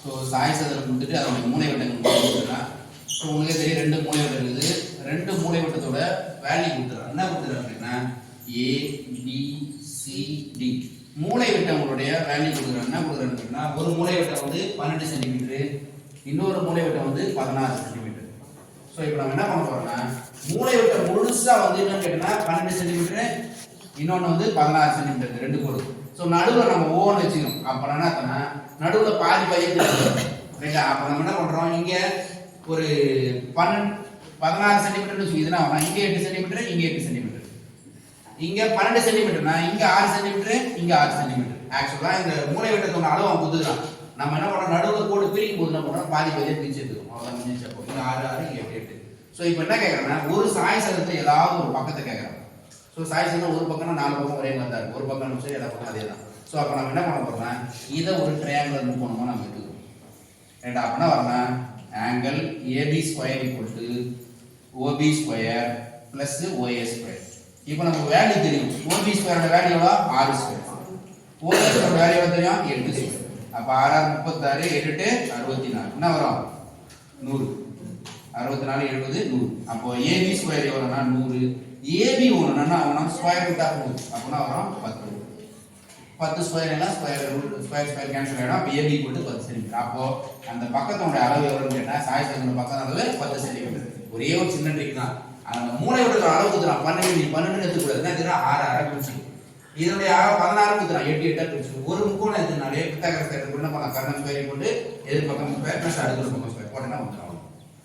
So Sai சதுரம் கொடுத்துட்டு அதோட மூலை வட்டங்கள் கொடுத்துருக்கலாம். ஸோ உங்களுக்கே தெரியும் 2 மூலை வட்டம் இருக்குது. 2 மூலை வட்டத்தோட வேல்யூ கொடுத்துருக்காங்க. என்ன கொடுத்துருக்காங்க அப்படின்னா ABCD மூலை வட்டங்களுடைய வேல்யூ கொடுக்குறாங்க. என்ன கொடுக்குறாங்க அப்படின்னா ஒரு மூலை வட்டம் வந்து 12 சென்டிமீட்டர், இன்னொரு மூலை வட்டம் வந்து 16 சென்டிமீட்டர். ஸோ இப்போ நம்ம என்ன பண்ண போறோம்னா மூலை வட்டம் முழுசா வந்து என்னன்னு கேட்டோம்னா 12 சென்டிமீட்டர், இன்னொன்று வந்து 16 சென்டிமீட்டர் 2 கோடு. ஸோ நடுவில் நம்ம ஓன்னு வச்சுக்கணும். அப்போ என்ன ஆகுதுன்னா நடுவில் பாதி பையன் ரைட்டா. அப்போ நம்ம என்ன பண்ணுறோம் இங்கே ஒரு 16 சென்டிமீட்டர்னு வச்சுக்கிதுன்னா இங்கே 8 சென்டிமீட்டர், இங்கே 8 சென்டிமீட்டர், இங்கே 12 சென்டிமீட்டர்னா இங்கே 6 சென்டிமீட்டர், இங்கே 6 சென்டிமீட்டர். ஆக்சுவலாக இந்த மூலை வட்டத்தோட அளவு அவன் கொடுத்துக்கலாம். நம்ம என்ன பண்ணுறோம் நடுவில் கோடு பிரிக்கும் போது என்ன பண்ணுறோம் பாதி பையன் பிரிச்சு எடுத்துக்கணும். அவ்வளோதான் முடிஞ்சப்போ இங்கே 6 6 இங்கே 8 8. ஸோ இப்போ என்ன கேட்குறேன்னா ஒரு சாய் சதுரத்தில் ஏதாவது ஒரு பக்கத்தை கேட்குறோம். ஸோ சாய் சதுரம் ஒரு பக்கம்னா 4 பக்கம் ஒரே மாதிரி தான் இருக்கும். ஒரு பக்கம் சரி எல்லா பக்கம் அதே தான். ஸோ அப்போ நம்ம என்ன பண்ண போறோம்னா இதை ஒரு ட்ரையாங்கிள் முக்கோணமா நம்ம எடுத்துக்கிறோம். ரைட்டா. அப்படின்னா வரணும் ஆங்கிள் AB² = OB² + OA². இப்போ நமக்கு வேல்யூ தெரியும். OB² வேல்யூ எவ்வளோ 6². OA² வேல்யூ தெரியும் 8². அப்போ 6 6 36 8 64 என்ன வரும் 100. 64 70 100. அப்போ AB² எவ்வளோனா 100. AB ஒன்றுனா அவனா ஸ்கொயர் ரூட் ஆஃப் 100. அப்படின்னா வரும் 10. 10 ஸ்கொயர் எல்லாம் ஸ்கொயர் கேன்சல் ஆகிடும். அப்போ AB = 10 சென்டிமீட்டர். அப்போ அந்த பக்கத்தோட அளவு எவ்வளோன்னு கேட்டால் சாய் சதுரம் பக்கம் அளவு 10 சென்டிமீட்டர். ஒரே ஒரு சின்ன ட்ரிக் தான். அந்த மூளை விட அளவு கொடுத்துறான் 12 எடுத்துக்கூடாது. என்ன தெரியும் 6 6 பிரிச்சு இதனுடைய 16 கொடுத்துறான் 8 8 பிரிச்சு ஒரு முக்கோணம் எடுத்துனாலே பித்தாகரஸ் தேற்றம் என்ன பண்ணலாம் கர்ணம் ஸ்கொயர் போட்டு எதிர்பக்கம் ஸ்கொயர் ப்ளஸ் அடுத்த பக்கம் ஸ்கொயர் போட்டோன்னா வந்துடும்.